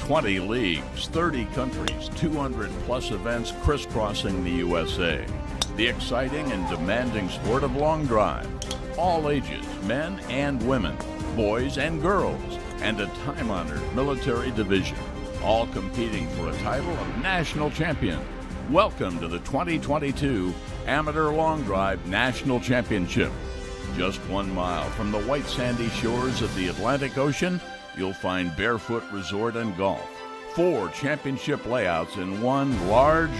20 leagues, 30 countries, 200-plus events crisscrossing the USA. The exciting and demanding sport of long drive. All ages, men and women, boys and girls, and a time-honored military division, all competing for a title of national champion. Welcome to the 2022 Amateur Long Drive National Championship. Just 1 mile from the white sandy shores of the Atlantic Ocean, you'll find barefoot resort and golf. 4 championship layouts in one large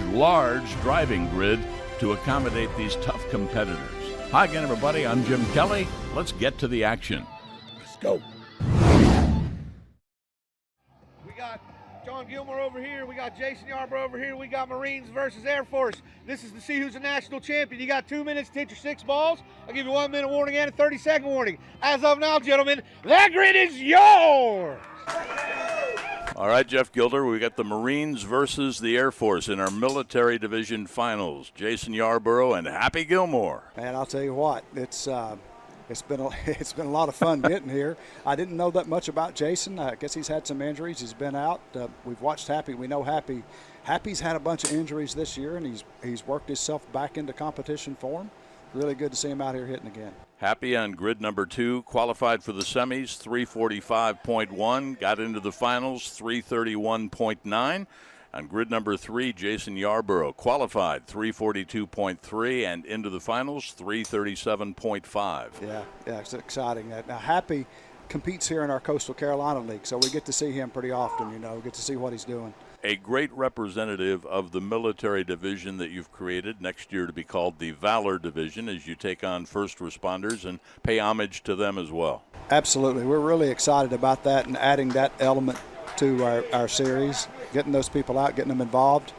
driving grid to accommodate these tough competitors. Hi again, everybody. I'm Jim Kelly. Let's get to the action. Let's go. We got John Gilmore over here. We got Jason Yarbrough over here. We got Marines versus Air Force. This is to see who's the national champion. You got 2 minutes to hit your 6 balls. I'll give you 1 minute warning and a 30-second warning. As of now, gentlemen, that grid is yours. All right, Jeff Gilder, we got the Marines versus the Air Force in our military division finals. Jason Yarbrough and Happy Gilmore. Man, I'll tell you what, it's been a lot of fun getting here. I didn't know that much about Jason. I guess he's had some injuries. He's been out. We've watched Happy. We know Happy. Happy's had a bunch of injuries this year, and he's worked himself back into competition form. Really good to see him out here hitting again. Happy on grid number 2, qualified for the semis, 345.1, got into the finals, 331.9. On grid number 3, Jason Yarbrough, qualified, 342.3, and into the finals, 337.5. Yeah, it's exciting. Now, Happy competes here in our Coastal Carolina League, so we get to see him pretty often, get to see what he's doing. A great representative of the military division that you've created next year to be called the Valor Division as you take on first responders and pay homage to them as well. Absolutely. We're really excited about that and adding that element to our series, getting those people out, getting them involved.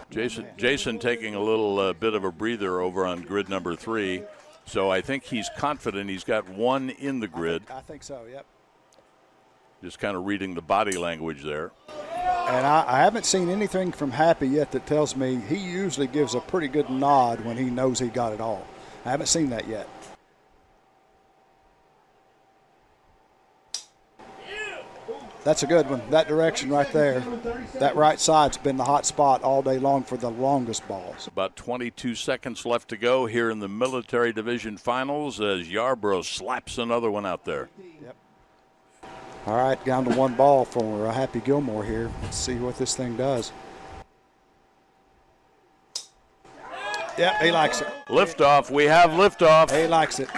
Jason taking a little bit of a breather over on grid number 3, so I think he's confident he's got one in the grid. I think so, yep. Just kind of reading the body language there. And I haven't seen anything from Happy yet that tells me he usually gives a pretty good nod when he knows he got it all. I haven't seen that yet. That's a good one. That direction right there. That right side's been the hot spot all day long for the longest balls. About 22 seconds left to go here in the military division finals as Yarbrough slaps another one out there. Yep. All right, down to 1 ball for Happy Gilmore here. Let's see what this thing does. Yep, he likes it. Liftoff. We have liftoff. He likes it.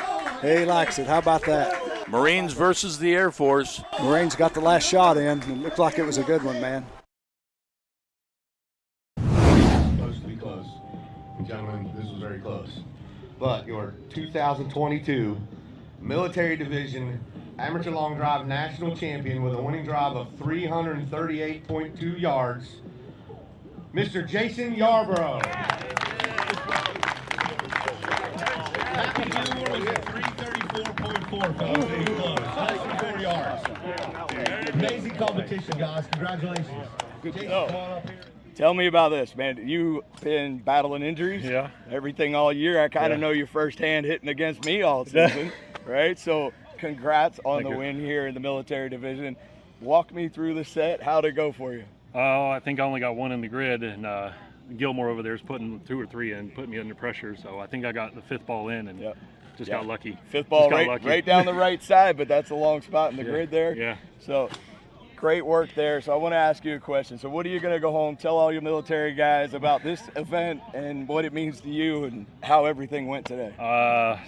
He likes it. How about that? Marines versus the Air Force. Marines got the last shot in. It looked like it was a good one, man. Supposed to be close. Gentlemen, this was very close. But your 2022 Military Division Amateur Long Drive National Champion with a winning drive of 338.2 yards, Mr. Jason Yarbrough. Happy Gilmore was at 334.4, fellas. Very close. 4 yards. Amazing competition, guys. Congratulations. Good Jason, stuff. come on up here. Tell me about this, man. You've been battling injuries, everything all year. I kind of know you firsthand hitting against me all season, right? So congrats on the win here in the military division. Walk me through the set. How'd it go for you? I think I only got 1 in the grid, and Gilmore over there is putting 2 or 3 in, putting me under pressure. So I think I got the 5th ball in and just got lucky. 5th ball right down the right side, but that's a long spot in the grid there. Yeah. So great work there. So I want to ask you a question. So what are you going to go home, tell all your military guys about this event and what it means to you and how everything went today?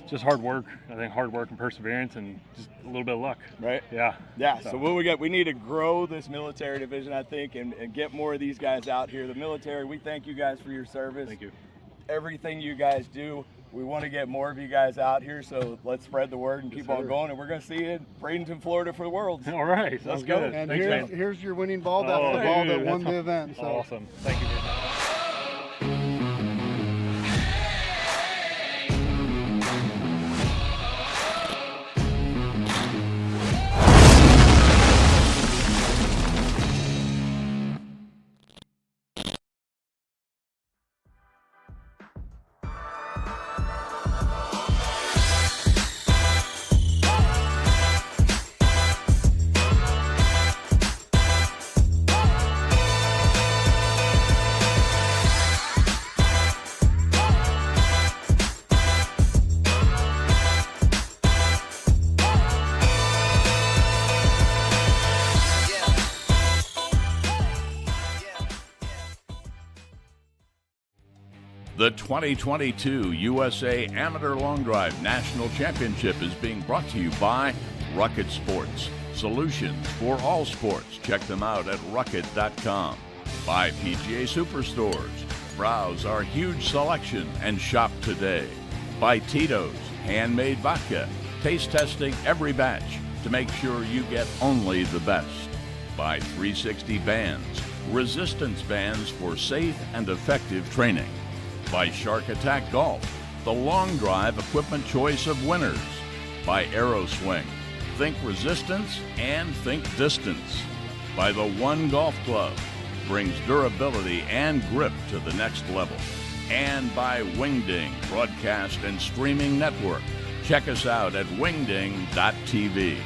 Just hard work. I think hard work and perseverance and just a little bit of luck. Right? Yeah. Yeah. So what we got, we need to grow this military division, I think, and get more of these guys out here. The military, we thank you guys for your service. Thank you. Everything you guys do. We want to get more of you guys out here, so let's spread the word and keep on going. And we're going to see you in Bradenton, Florida for the Worlds. All right. Let's go. Good. And Thanks, here's your winning ball. That's the ball that won the event. So. Awesome. Thank you very much. The 2022 USA Amateur Long Drive National Championship is being brought to you by Rucket Sports. Solutions for all sports. Check them out at rucket.com. By PGA Superstores. Browse our huge selection and shop today. By Tito's Handmade Vodka. Taste testing every batch to make sure you get only the best. By 360 Bands. Resistance bands for safe and effective training. By Shark Attack Golf, the long drive equipment choice of winners. By AeroSwing, think resistance and think distance. By the One Golf Club, brings durability and grip to the next level. And by Wingding Broadcast and Streaming Network. Check us out at wingding.tv.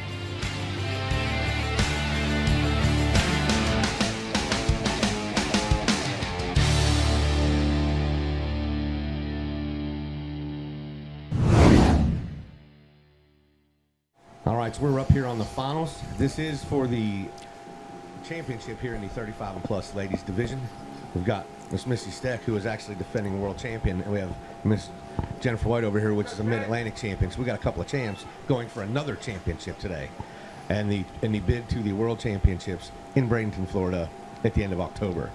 All right, so we're up here on the finals. This is for the championship here in the 35 and plus ladies division. We've got Miss Missy Steck, who is actually defending world champion, and we have Miss Jennifer White over here, which is a Mid-Atlantic champion. So we got a couple of champs going for another championship today, and the bid to the world championships in Bradenton, Florida, at the end of October.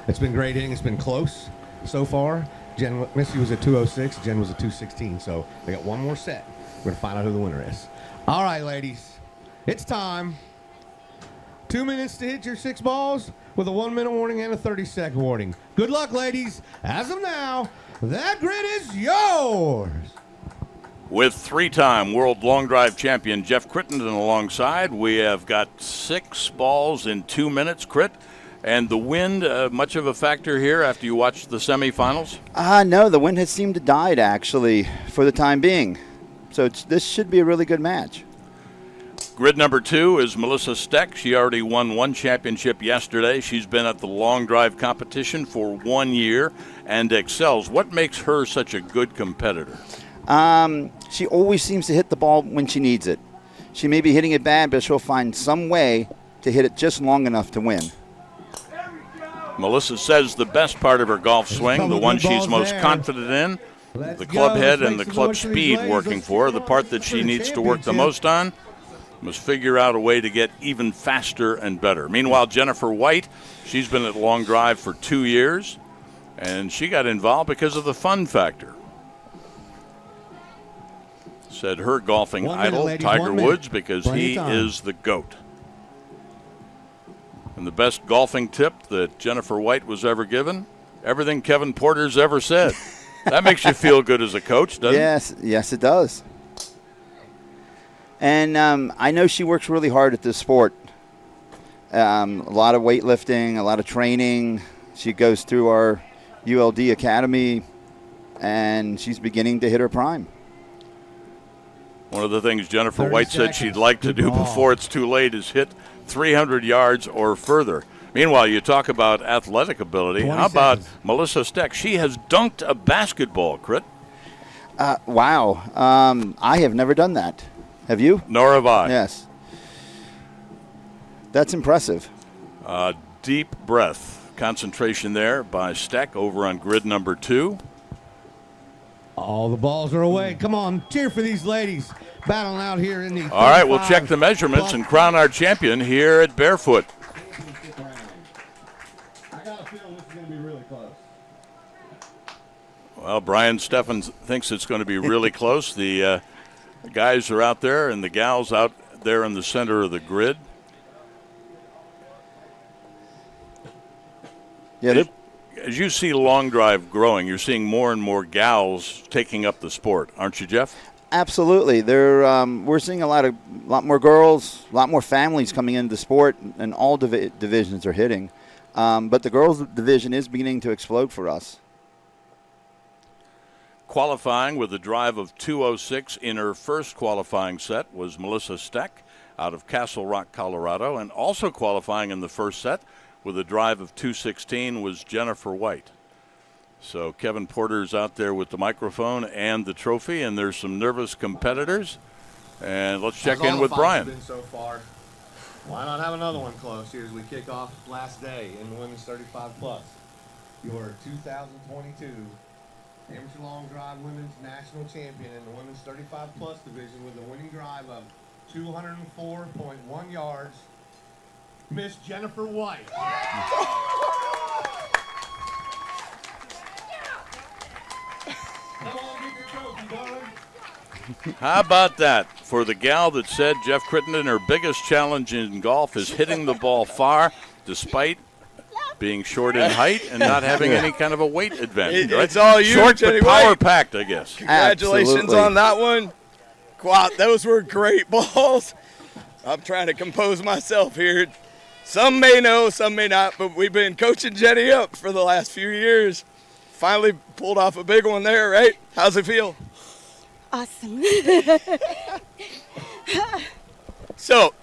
It's been great hitting. It's been close so far. Missy was at 206. Jen was at 216. So they got one more set. We're gonna find out who the winner is. All right, ladies, it's time. 2 minutes to hit your 6 balls with a 1 minute warning and a 30-second warning. Good luck, ladies. As of now, that grid is yours. With 3-time World Long Drive champion Jeff Crittenden alongside, we have got 6 balls in 2 minutes. Crit, and the wind, much of a factor here after you watched the semifinals? No, the wind has seemed to die, actually, for the time being. So this should be a really good match. Grid number 2 is Melissa Steck. She already won 1 championship yesterday. She's been at the long drive competition for 1 year and excels. What makes her such a good competitor? She always seems to hit the ball when she needs it. She may be hitting it bad, but she'll find some way to hit it just long enough to win. Melissa says the best part of her golf swing, the one she's most confident in, the club head and the club speed working for her. The part that she needs to work the most on, must figure out a way to get even faster and better. Meanwhile, Jennifer White, she's been at long drive for 2 years, and she got involved because of the fun factor. Said her golfing idol, Tiger Woods, because he is the GOAT. And the best golfing tip that Jennifer White was ever given, everything Kevin Porter's ever said. That makes you feel good as a coach, doesn't it? Yes, it does. And I know she works really hard at this sport. A lot of weightlifting, a lot of training. She goes through our ULD Academy, and she's beginning to hit her prime. One of the things Jennifer White said she'd like to do before it's too late is hit 300 yards or further. Meanwhile, you talk about athletic ability. How about Melissa Steck? She has dunked a basketball, Crit. Wow. I have never done that. Have you? Nor have I. Yes. That's impressive. Deep breath. Concentration there by Steck over on grid number 2. All the balls are away. Come on, cheer for these ladies battling out here in the. All right, we'll check the measurements and crown our champion here at Barefoot. I got a feeling this is going to be really close. Well, Brian Steffens thinks it's going to be really close. The guys are out there and the gals out there in the center of the grid. Yeah, as you see long drive growing, you're seeing more and more gals taking up the sport, aren't you, Jeff? Absolutely. We're seeing a lot more girls, a lot more families coming into the sport, and all divisions are hitting. But the girls division is beginning to explode for us. Qualifying with a drive of 206 in her first qualifying set was Melissa Steck out of Castle Rock, Colorado, and also qualifying in the first set with a drive of 216 was Jennifer White. So Kevin Porter's out there with the microphone and the trophy, and there's some nervous competitors. And let's check in with Brian. Been so far. Why not have another one close here as we kick off last day in the women's 35 plus? Your 2022 amateur long drive women's national champion in the women's 35-plus division with a winning drive of 204.1 yards, Miss Jennifer White. Come on, get your trophy, darling. How about that for the gal that said Jeff Crittenden, her biggest challenge in golf is hitting the ball far despite being short in height and not having any kind of a weight advantage. Right? It's all you, short Jenny but White. power packed, I guess. Congratulations Absolutely. on that one. Wow, those were great balls. I'm trying to compose myself here. Some may know, some may not, but we've been coaching Jenny up for the last few years. Finally pulled off a big one there, right? How's it feel? Awesome. So,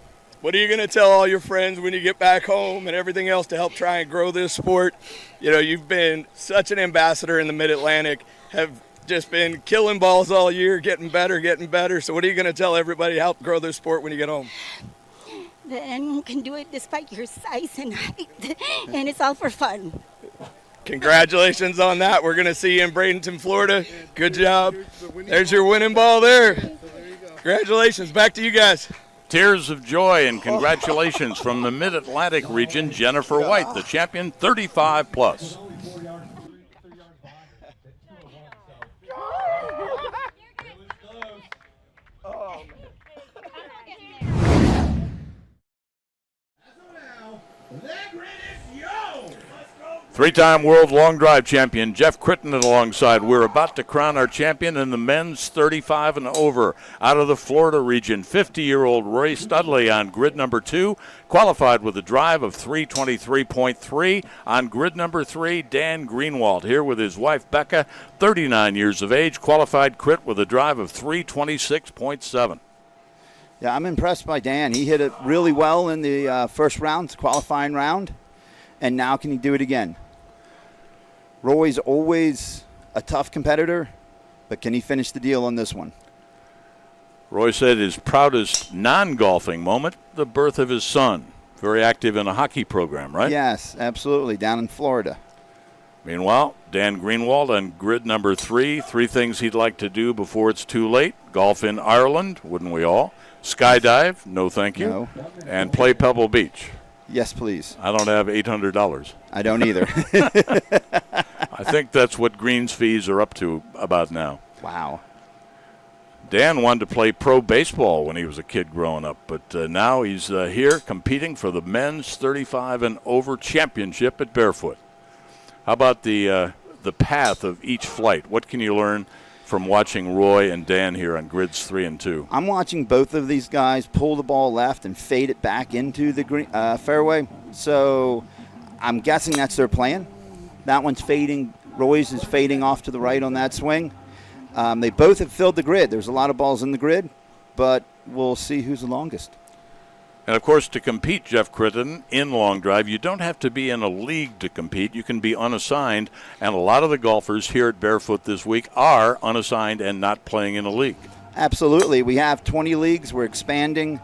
what are you going to tell all your friends when you get back home and everything else to help try and grow this sport? You know, you've been such an ambassador in the Mid-Atlantic, have just been killing balls all year, getting better. So what are you going to tell everybody to help grow this sport when you get home? That anyone can do it despite your size and height, and it's all for fun. Congratulations on that. We're going to see you in Bradenton, Florida. Good job. There's your winning ball there. Congratulations. Back to you guys. Tears of joy and congratulations from the Mid-Atlantic region, Jennifer White, the champion 35-plus. Three-time world long drive champion Jeff Crittenden alongside. We're about to crown our champion in the men's 35 and over. Out of the Florida region, 50-year-old Roy Studley on grid number 2, qualified with a drive of 323.3. On grid number 3, Dan Greenwald here with his wife Becca, 39 years of age, qualified crit with a drive of 326.7. Yeah, I'm impressed by Dan. He hit it really well in the first round, qualifying round, and now can he do it again? Roy's always a tough competitor, but can he finish the deal on this one? Roy said his proudest non-golfing moment, the birth of his son. Very active in a hockey program, right? Yes, absolutely, down in Florida. Meanwhile, Dan Greenwald on grid number 3, 3 things he'd like to do before it's too late. Golf in Ireland, wouldn't we all? Skydive, no thank you. No. And play Pebble Beach. Yes, please. I don't have $800. I don't either. I think that's what Green's fees are up to about now. Wow. Dan wanted to play pro baseball when he was a kid growing up, but now he's here competing for the men's 35 and over championship at Barefoot. How about the path of each flight? What can you learn from watching Roy and Dan here on grids 3 and 2? I'm watching both of these guys pull the ball left and fade it back into the green, fairway. So I'm guessing that's their plan. That one's fading. Roy's is fading off to the right on that swing. They both have filled the grid. There's a lot of balls in the grid, but we'll see who's the longest. And, of course, to compete, Jeff Crittenden, in long drive, you don't have to be in a league to compete. You can be unassigned, and a lot of the golfers here at Barefoot this week are unassigned and not playing in a league. Absolutely. We have 20 leagues. We're expanding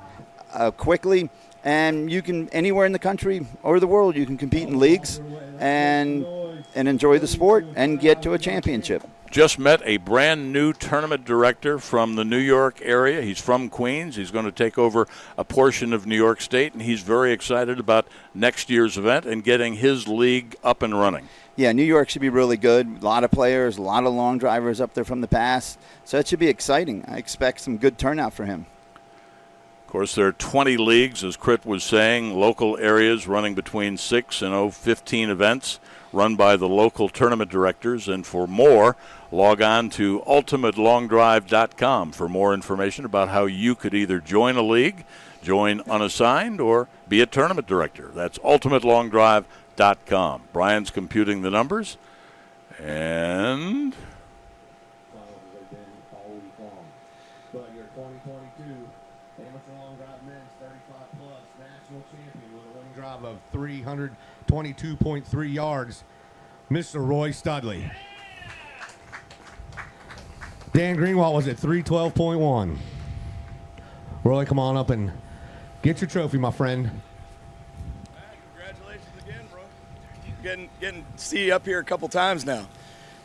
quickly, and you can, anywhere in the country or the world, you can compete in leagues and enjoy the sport and get to a championship. Just met a brand new tournament director from the New York area. He's from Queens. He's going to take over a portion of New York State, and he's very excited about next year's event and getting his league up and running. Yeah, New York should be really good. A lot of players, a lot of long drivers up there from the past. So it should be exciting. I expect some good turnout for him. Of course, there are 20 leagues, as Crit was saying, local areas running between 6 and 15 events run by the local tournament directors. And for more, log on to ultimatelongdrive.com for more information about how you could either join a league, join unassigned, or be a tournament director. That's ultimatelongdrive.com. Brian's computing the numbers. And But your 2022 amateur long drive men's 35-plus national champion with a winning drive of 322.3 yards, Mr. Roy Studley. Dan Greenwald was at 312.1. Roy, come on up and get your trophy, my friend. Congratulations again, bro. Getting to see you up here a couple times now.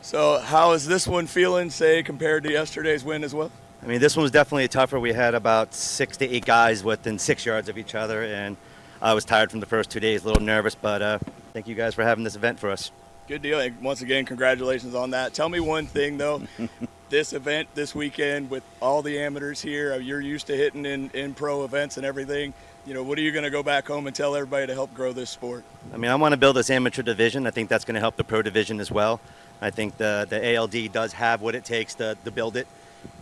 So how is this one feeling, say, compared to yesterday's win as well? I mean, this one was definitely tougher. We had about 6 to 8 guys within 6 yards of each other, and I was tired from the first 2 days, a little nervous, but thank you guys for having this event for us. Good deal. And once again, congratulations on that. Tell me one thing, though. This event this weekend with all the amateurs here, you're used to hitting in pro events and everything. You know, what are you going to go back home and tell everybody to help grow this sport? I mean, I want to build this amateur division. I think that's going to help the pro division as well. I think the ALD does have what it takes to build it,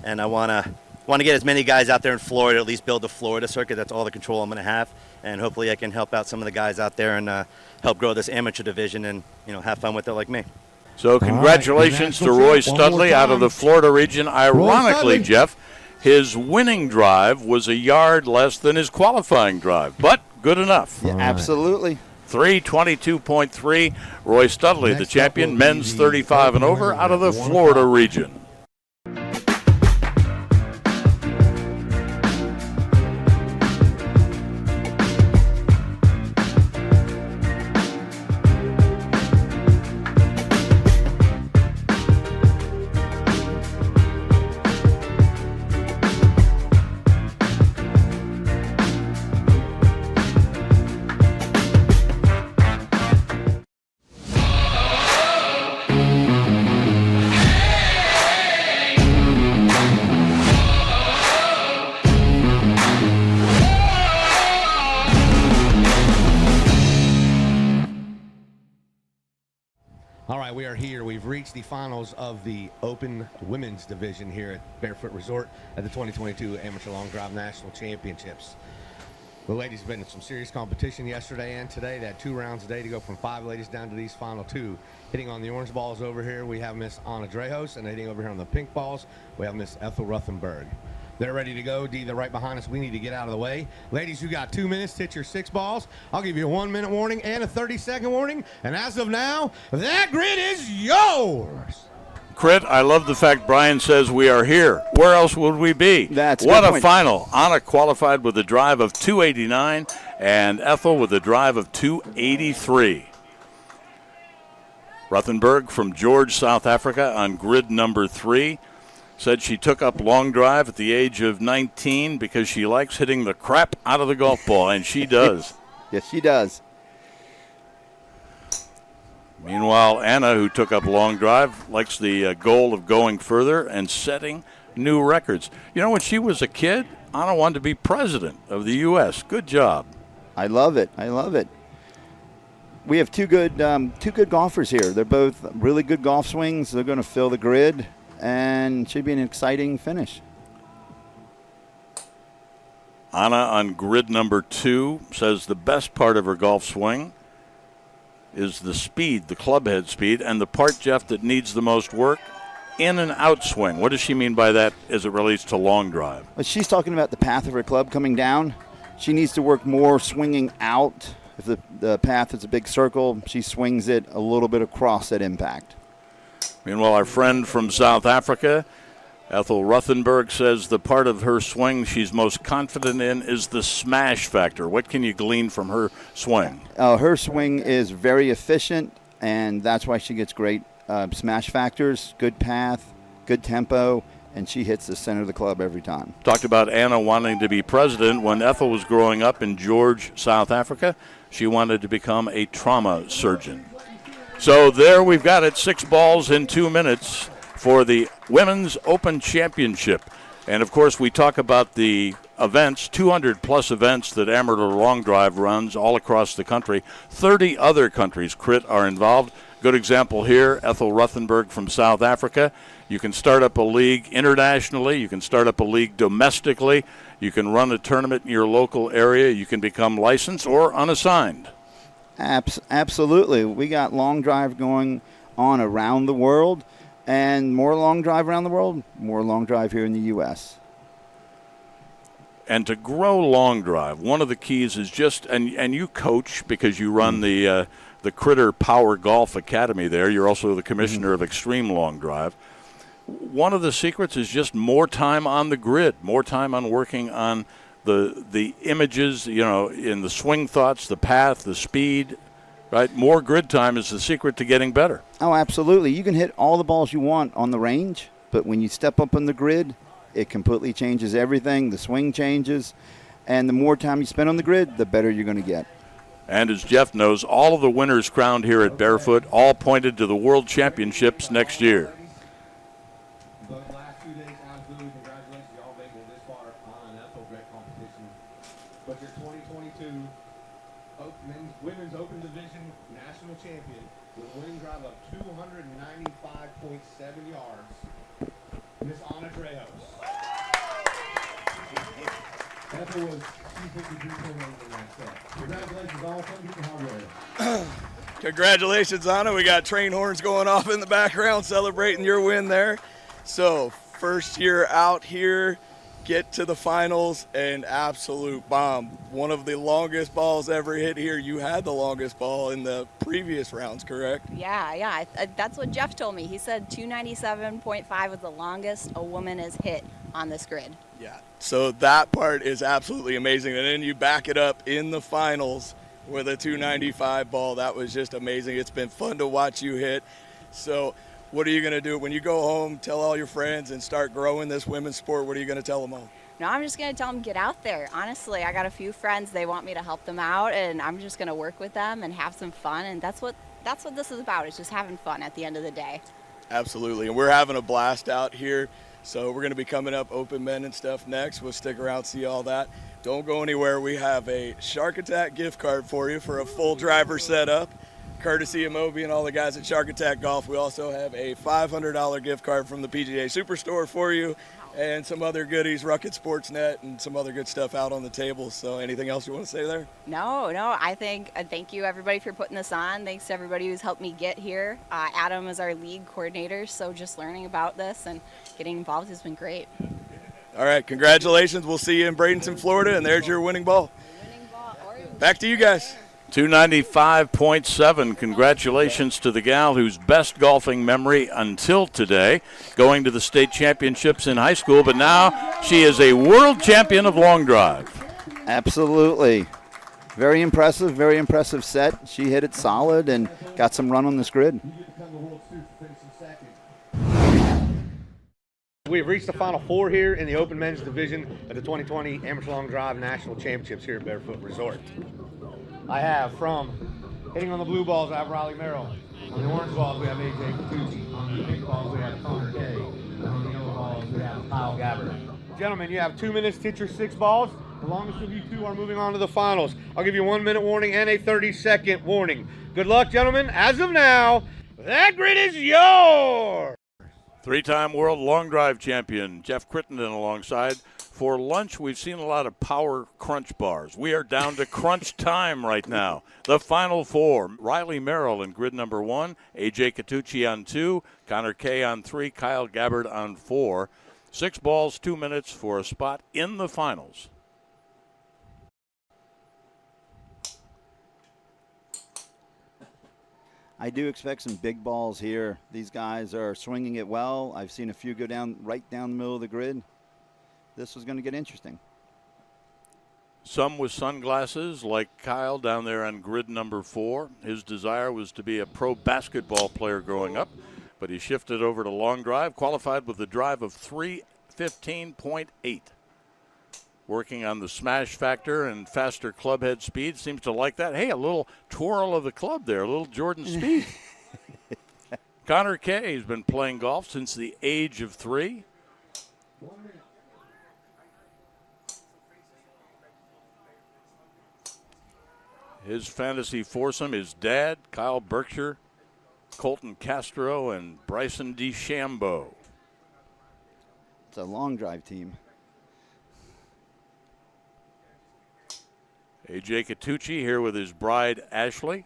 and I want to get as many guys out there in Florida, at least build the Florida circuit. That's all the control I'm going to have, and hopefully I can help out some of the guys out there and help grow this amateur division and, you know, have fun with it like me. So congratulations to Roy Studley out of the Florida region. Ironically, Jeff, his winning drive was a yard less than his qualifying drive, but good enough. Yeah, absolutely. 322.3. Roy Studley, the champion, men's 35 and over, out of the Florida region. All right, we are here. We've reached the finals of the Open Women's Division here at Barefoot Resort at the 2022 Amateur Long Drive National Championships. The ladies have been in some serious competition yesterday and today. They had 2 rounds a day to go from 5 ladies down to these final 2. Hitting on the orange balls over here, we have Miss Anna Drejos, and hitting over here on the pink balls, we have Miss Ethel Ruthenberg. They're ready to go. Dee, they're right behind us. We need to get out of the way. Ladies, you got 2 minutes to hit your 6 balls. I'll give you a 1-minute warning and a 30-second warning. And as of now, that grid is yours. Crit, I love the fact Brian says we are here. Where else would we be? That's what a point. final. Anna qualified with a drive of 289 and Ethel with a drive of 283. Ruthenberg from George, South Africa on grid number 3. Said she took up long drive at the age of 19 because she likes hitting the crap out of the golf ball, and she does. Yes, she does. Meanwhile, Anna, who took up long drive, likes the goal of going further and setting new records. You know, when she was a kid, Anna wanted to be president of the U.S. Good job. I love it. I love it. We have two good golfers here. They're both really good golf swings. They're going to fill the grid, and should be an exciting finish. Anna on grid number 2 says the best part of her golf swing is the speed, the club head speed, and the part, Jeff, that needs the most work, in and out swing. What does she mean by that as it relates to long drive? Well, she's talking about the path of her club coming down. She needs to work more swinging out. If the path is a big circle, she swings it a little bit across at impact. Meanwhile, our friend from South Africa, Ethel Ruthenberg, says the part of her swing she's most confident in is the smash factor. What can you glean from her swing? Her swing is very efficient, and that's why she gets great smash factors, good path, good tempo, and she hits the center of the club every time. Talked about Anna wanting to be president. When Ethel was growing up in George, South Africa, she wanted to become a trauma surgeon. So there we've got it, 6 balls in 2 minutes for the Women's Open Championship. And, of course, we talk about the events, 200-plus events that Amateur Long Drive runs all across the country. 30 other countries, Crit, are involved. Good example here, Ethel Ruthenberg from South Africa. You can start up a league internationally. You can start up a league domestically. You can run a tournament in your local area. You can become licensed or unassigned. Absolutely. We got long drive going on around the world, and more long drive around the world, more long drive here in the U.S. And to grow long drive, one of the keys is just, and you coach because you run the Critter Power Golf Academy there. You're also the commissioner of Extreme Long Drive. One of the secrets is just more time on the grid, more time on working on the images, you know, in the swing thoughts, the path, the speed, Right? More grid time is the secret to getting better. Oh, absolutely. You can hit all the balls you want on the range, but when you step up on the grid, it completely changes everything. The swing changes, and the more time you spend on the grid, the better you're going to get. And as Jeff knows, all of the winners crowned here at Barefoot all pointed to the World Championships next year. The last 2 days, absolutely congratulations. Y'all made it this far on. That's a great competition. But your 2022 Women's Open Division National Champion with a winning drive of 295.7 yards, Miss Anna Trejos. Ethel was 253.8 in that set. Congratulations, all. Some people how Congratulations, Anna. We got train horns going off in the background celebrating your win there. So, first year out here, get to the finals, an absolute bomb. One of the longest balls ever hit here. You had the longest ball in the previous rounds, correct? Yeah. That's what Jeff told me. He said 297.5 was the longest a woman has hit on this grid. Yeah. So that part is absolutely amazing. And then you back it up in the finals with a 295 ball. That was just amazing. It's been fun to watch you hit. So what are you going to do when you go home, tell all your friends, and start growing this women's sport? What are you going to tell them all? No, I'm just going to tell them get out there. Honestly, I got a few friends. They want me to help them out, and I'm just going to work with them and have some fun. And that's what this is about. It's just having fun at the end of the day. Absolutely. And we're having a blast out here. So we're going to be coming up Open Men and stuff next. We'll stick around, see all that. Don't go anywhere. We have a Shark Attack gift card for you for a full driver setup, courtesy of Moby and all the guys at Shark Attack Golf. We also have a $500 gift card from the PGA Superstore for you, and some other goodies, Rucket Sportsnet, and some other good stuff out on the table. So anything else you want to say there? No, I think thank you everybody for putting this on. Thanks to everybody who's helped me get here. Adam is our league coordinator, so just learning about this and getting involved has been great. All right, congratulations. We'll see you in Bradenton, Florida, and there's your winning ball. Back to you guys. 295.7. Congratulations to the gal whose best golfing memory until today, going to the state championships in high school, but now she is a world champion of long drive. Absolutely. Very impressive set. She hit it solid and got some run on this grid. We have reached the Final Four here in the Open Men's Division of the 2020 Amateur Long Drive National Championships here at Barefoot Resort. I have from hitting on the blue balls, I have Riley Merrill. On the orange balls, we have AJ Catucci. On the pink balls, we have Connor Kay. And on the yellow balls, we have Kyle Gabbard. Gentlemen, you have 2 minutes to hit your 6 balls. The longest of you two are moving on to the finals. I'll give you 1 minute warning and a 30-second warning. Good luck, gentlemen. As of now, that grid is yours. Three-time world long drive champion Jeff Crittenden alongside. For lunch, we've seen a lot of power crunch bars. We are down to crunch time right now. The Final Four, Riley Merrill in grid number 1, A.J. Catucci on 2, Connor Kay on 3, Kyle Gabbard on 4. 6 balls, 2 minutes for a spot in the finals. I do expect some big balls here. These guys are swinging it well. I've seen a few go down right down the middle of the grid. This was going to get interesting. Some with sunglasses, like Kyle down there on grid number 4. His desire was to be a pro basketball player growing up, but he shifted over to long drive, qualified with a drive of 315.8. Working on the smash factor and faster club head speed. Seems to like that. Hey, a little twirl of the club there, a little Jordan speed. Connor Kay has been playing golf since the age of 3. His fantasy foursome is Dad, Kyle Berkshire, Colton Castro, and Bryson DeChambeau. It's a long drive team. A.J. Catucci here with his bride, Ashley.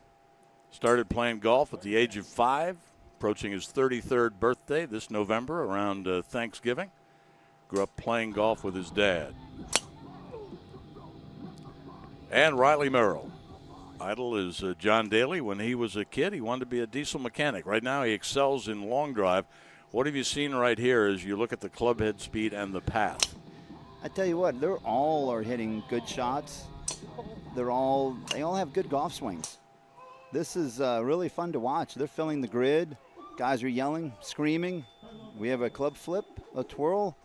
Started playing golf at the age of 5, approaching his 33rd birthday this November around Thanksgiving. Grew up playing golf with his dad. And Riley Merrill. Idol is John Daly. When he was a kid, he wanted to be a diesel mechanic. Right now, he excels in long drive. What have you seen right here as you look at the club head speed and the path? I tell you what, they're all are hitting good shots. They all have good golf swings. This is really fun to watch. They're filling the grid. Guys are yelling, screaming. We have a club flip, a twirl,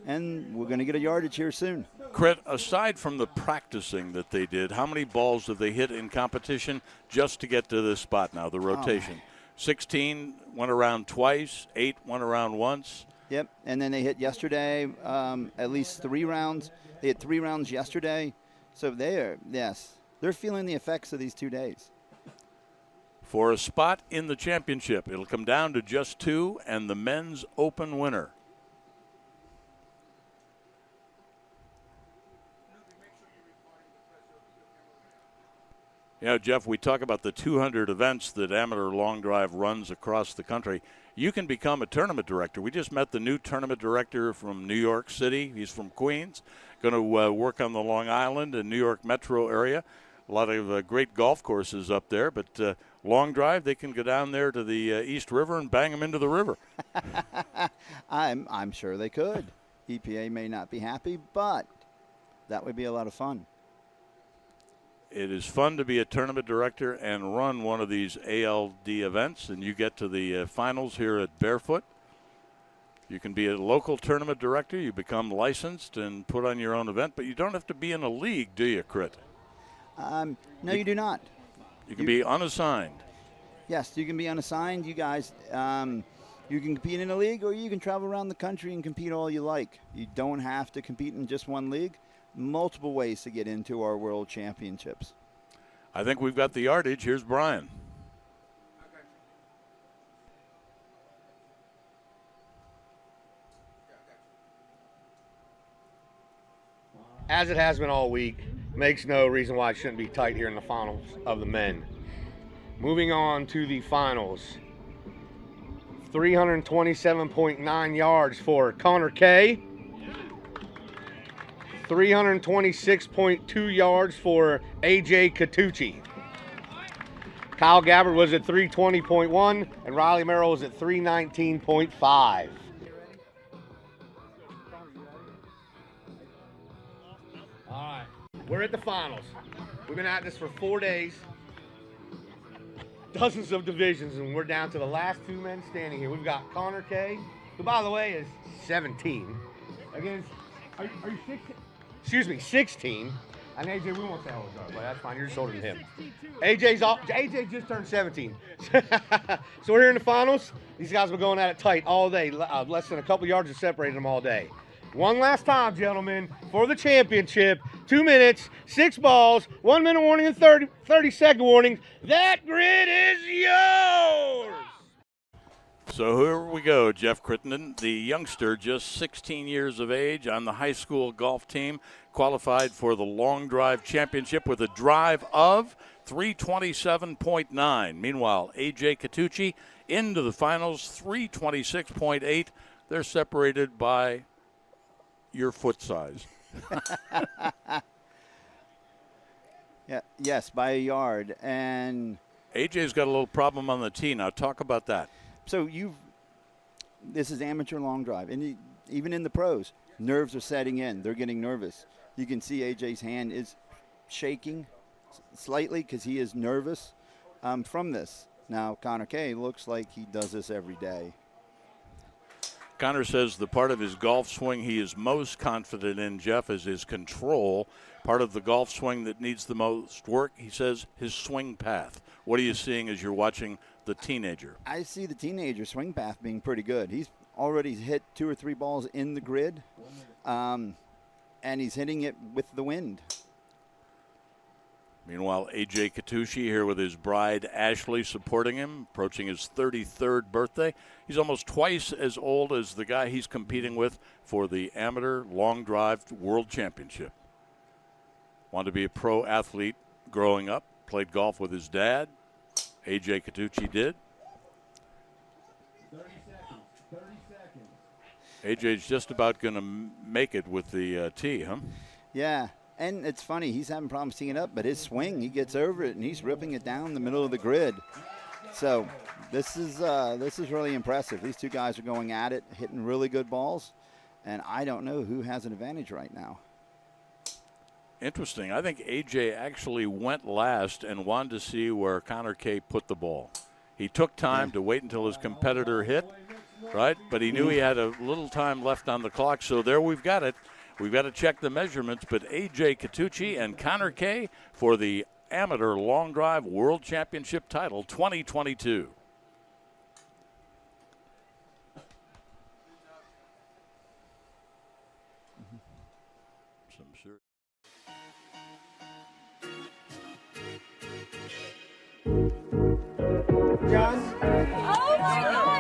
and we're going to get a yardage here soon. Crit, aside from the practicing that they did, how many balls have they hit in competition just to get to this spot now, the rotation? 16 went around twice, 8 went around once. Yep, and then they hit yesterday at least 3 rounds. They hit 3 rounds yesterday. So they're feeling the effects of these 2 days. For a spot in the championship, it'll come down to just 2 and the men's open winner. You know, Jeff, we talk about the 200 events that Amateur Long Drive runs across the country. You can become a tournament director. We just met the new tournament director from New York City. He's from Queens, going to work on the Long Island and New York metro area. A lot of great golf courses up there, but Long Drive, they can go down there to the East River and bang them into the river. I'm sure they could. EPA may not be happy, but that would be a lot of fun. It is fun to be a tournament director and run one of these ALD events, and you get to the finals here at Barefoot. You can be a local tournament director. You become licensed and put on your own event, but you don't have to be in a league, do you, Crit? No, you do not. You can be unassigned. Yes, you can be unassigned. You guys, you can compete in a league, or you can travel around the country and compete all you like. You don't have to compete in just one league. Multiple ways to get into our world championships. I think we've got the yardage. Here's Brian. As it has been all week, makes no reason why it shouldn't be tight here in the finals of the men. Moving on to the finals. 327.9 yards for Connor Kay. 326.2 yards for AJ Catucci. Kyle Gabbard was at 320.1 and Riley Merrill was at 319.5. All right, we're at the finals. We've been at this for 4 days. Dozens of divisions, and we're down to the last 2 men standing here. We've got Connor Kay, who by the way is 17. Against, are you 16? Excuse me, 16. And AJ, we won't say how old you are, but that's fine. You're just older than him. AJ just turned 17. So we're here in the finals. These guys have been going at it tight all day. Less than a couple yards have separated them all day. One last time, gentlemen, for the championship. 2 minutes, 6 balls, 1 minute warning and 30-second warning. That grid is yours! So here we go, Jeff Crittenden, the youngster, just 16 years of age, on the high school golf team, qualified for the Long Drive Championship with a drive of 327.9. Meanwhile, AJ Catucci into the finals, 326.8. They're separated by your foot size. Yes, by a yard. And AJ's got a little problem on the tee now. Talk about that. So this is amateur long drive, and even in the pros, nerves are setting in. They're getting nervous. You can see AJ's hand is shaking slightly because he is nervous from this. Now, Connor Kay looks like he does this every day. Connor says the part of his golf swing he is most confident in, Jeff, is his control. Part of the golf swing that needs the most work, he says, his swing path. What are you seeing as you're watching the teenager? I see the teenager swing path being pretty good. He's already hit 2 or 3 balls in the grid, and he's hitting it with the wind. Meanwhile, AJ Catucci here with his bride Ashley supporting him, approaching his 33rd birthday. He's almost twice as old as the guy he's competing with for the Amateur Long Drive World Championship. Wanted to be a pro athlete growing up, played golf with his dad. AJ Catucci did. 30 seconds. 30 seconds. AJ's just about going to make it with the tee, huh? Yeah, and it's funny. He's having problems teeing up, but his swing, he gets over it, and he's ripping it down the middle of the grid. So this is really impressive. These 2 guys are going at it, hitting really good balls, and I don't know who has an advantage right now. Interesting. I think AJ actually went last and wanted to see where Connor Kay put the ball. He took time to wait until his competitor hit, right? But he knew he had a little time left on the clock, so there we've got it. We've got to check the measurements, but AJ Catucci and Connor Kay for the Amateur Long Drive World Championship title 2022. John? Oh my gosh!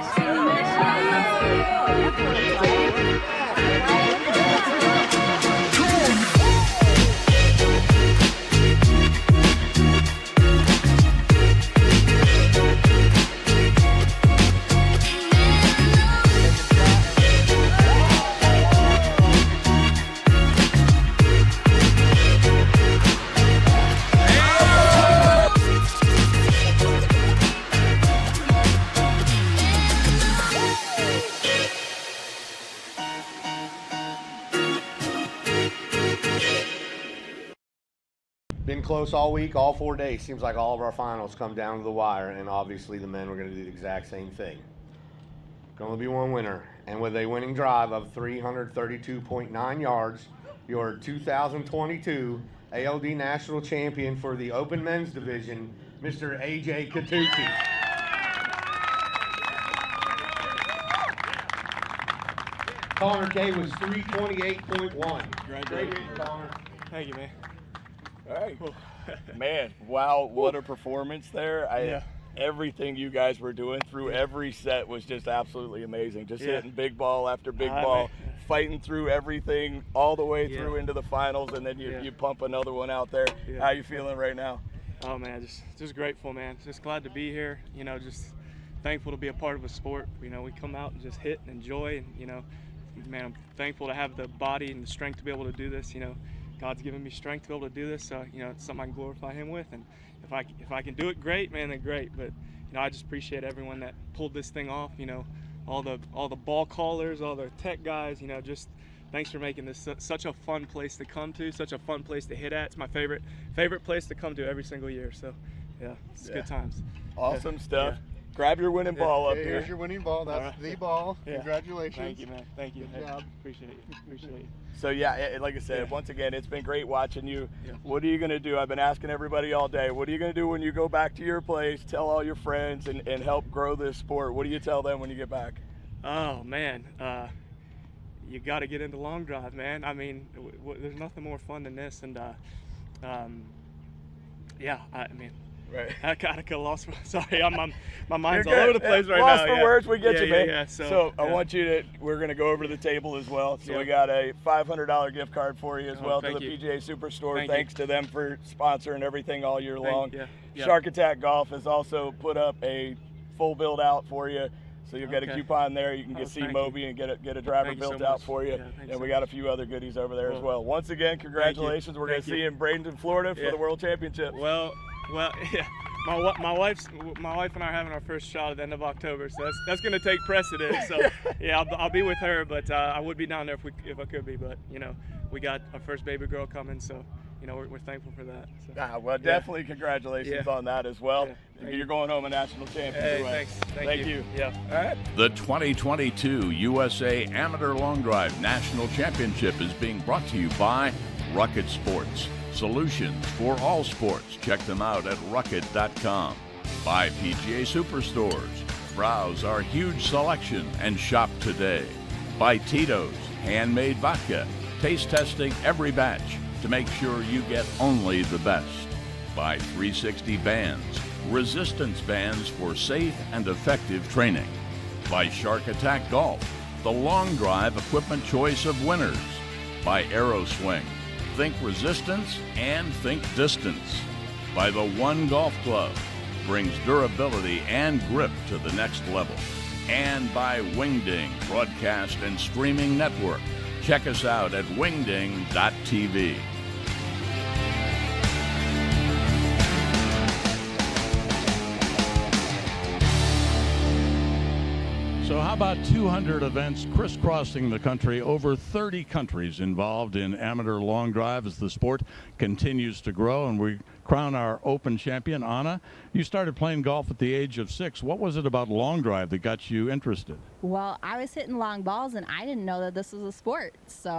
Been close all week, all 4 days. Seems like all of our finals come down to the wire, and obviously the men were going to do the exact same thing. Going to be one winner, and with a winning drive of 332.9 yards, your 2022 ALD National Champion for the Open Men's Division, Mr. AJ Catucci. Connor Kay was 328.1. Congratulations, Connor. Thank you, man. All right. Man, wow, what a performance there. Everything you guys were doing through every set was just absolutely amazing. Just hitting big ball after big ball, fighting through everything all the way through into the finals, and then you pump another one out there. How you feeling right now? Oh, man, just grateful, man. Just glad to be here. You know, just thankful to be a part of a sport. You know, we come out and just hit and enjoy, and, you know, man, I'm thankful to have the body and the strength to be able to do this. You know, God's given me strength to be able to do this, so, you know, it's something I can glorify Him with. And if I can do it, great, man, then great. But, you know, I just appreciate everyone that pulled this thing off. You know, all the ball callers, all the tech guys. You know, just thanks for making this such a fun place to come to, such a fun place to hit at. It's my favorite place to come to every single year. So, yeah, it's good times. Awesome stuff. Grab your winning ball up here. Here's your winning ball. That's the ball. Yeah. Congratulations. Thank you, man. Thank you. Good job. Appreciate you. So, like I said, once again, it's been great watching you. What are you going to do? I've been asking everybody all day, what are you going to do when you go back to your place, tell all your friends, and help grow this sport? What do you tell them when you get back? Oh, man. You got to get into long drive, man. I mean, there's nothing more fun than this. And, Right. I kind of lost. Sorry, my mind's all over the place right now. Lost for words, we get you, man. Yeah. So I want you to. We're gonna go over to the table as well. So we got a $500 gift card for you as well to the PGA Superstore. Thanks to them for sponsoring everything all year long. Shark Attack Golf has also put up a full build out for you. So you'll get a coupon there. You can see Moby and get a driver built out for you. And we got a few other goodies over there as well. Once again, congratulations. We're going to see you in Bradenton, Florida for the World Championship. Well, yeah. My wife and I are having our first shot at the end of October, so that's going to take precedence. So yeah, I'll be with her, but I would be down there if I could be. But you know, we got our first baby girl coming, so you know we're thankful for that. So. Well, definitely congratulations on that as well. You're going home a national champion. Hey, thanks. Thank you. Yeah. All right. The 2022 USA Amateur Long Drive National Championship is being brought to you by Rucket Sports. Solutions for all sports. Check them out at rucket.com. By PGA Superstores. Browse our huge selection and shop today. By Tito's Handmade Vodka. Taste testing every batch to make sure you get only the best. By 360 Bands. Resistance bands for safe and effective training. By Shark Attack Golf. The long drive equipment choice of winners. By AeroSwing. Think resistance and think distance. By the One Golf Club, brings durability and grip to the next level. And by Wingding Broadcast and Streaming Network. Check us out at wingding.tv. So So how about 200 events crisscrossing the country, over 30 countries involved in amateur long drive as the sport continues to grow, and we crown our Open champion. Anna, you started playing golf at the age of 6. What was it about long drive that got you interested? Well, I was hitting long balls, and I didn't know that this was a sport. So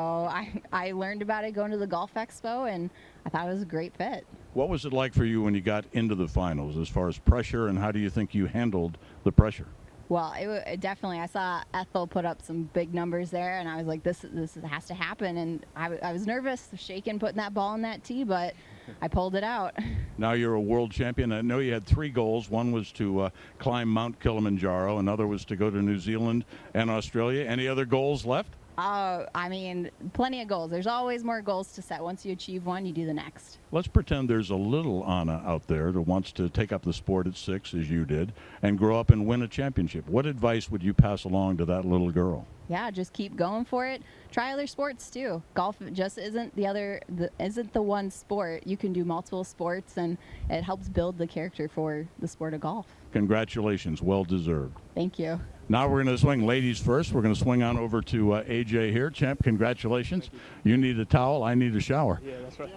I learned about it going to the Golf Expo, and I thought it was a great fit. What was it like for you when you got into the finals as far as pressure, and how do you think you handled the pressure? Well, it definitely, I saw Ethel put up some big numbers there, and I was like, this has to happen. And I was nervous, shaking, putting that ball in that tee, but I pulled it out. Now you're a world champion. I know you had 3 goals. One was to climb Mount Kilimanjaro. Another was to go to New Zealand and Australia. Any other goals left? I mean, plenty of goals. There's always more goals to set. Once you achieve one, you do the next. Let's pretend there's a little Anna out there that wants to take up the sport at 6, as you did, and grow up and win a championship. What advice would you pass along to that little girl? Yeah, just keep going for it. Try other sports too. Golf just isn't the one sport. You can do multiple sports, and it helps build the character for the sport of golf. Congratulations, well deserved. Thank you. Now we're going to swing ladies first. We're going to swing on over to AJ here. Champ, congratulations. You need a towel. I need a shower. Yeah, that's right.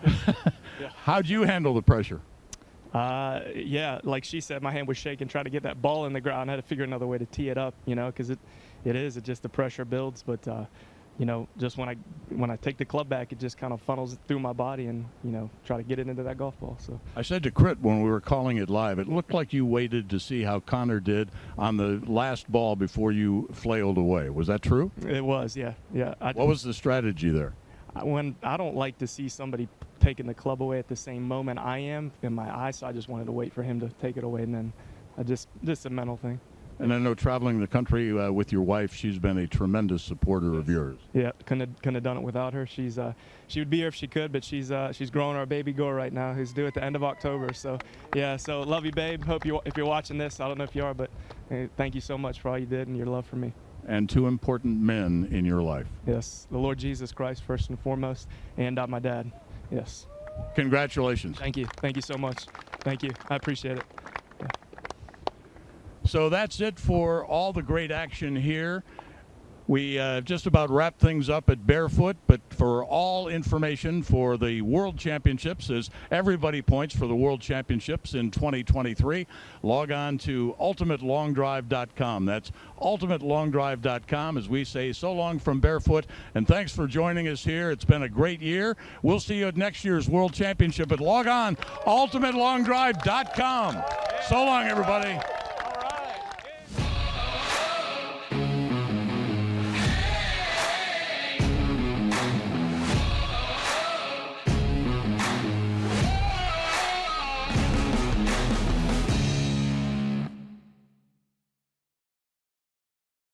Yeah. How'd you handle the pressure? Yeah, like she said, my hand was shaking trying to get that ball in the ground. I had to figure another way to tee it up, because it just the pressure builds. But just when I take the club back, it just kind of funnels through my body and try to get it into that golf ball. So I said to Crit when we were calling it live, it looked like you waited to see how Connor did on the last ball before you flailed away. Was that true? It was, yeah. What was the strategy there? When I don't like to see somebody taking the club away at the same moment I am in my eyes, so I just wanted to wait for him to take it away, and then just a mental thing. And I know traveling the country with your wife, she's been a tremendous supporter of yours. Yeah, couldn't have done it without her. She would be here if she could, but she's growing our baby girl right now, who's due at the end of October. So yeah, so love you, babe. Hope if you're watching this, I don't know if you are, but thank you so much for all you did and your love for me. And 2 important men in your life. Yes, the Lord Jesus Christ first and foremost, and my dad. Yes. Congratulations. Thank you so much. Thank you, I appreciate it. Yeah. So that's it for all the great action here. We just about wrapped things up at Barefoot, but for all information for the World Championships, as everybody points for the World Championships in 2023, log on to ultimatelongdrive.com. That's ultimatelongdrive.com, as we say so long from Barefoot, and thanks for joining us here. It's been a great year. We'll see you at next year's World Championship, but log on ultimatelongdrive.com. So long, everybody.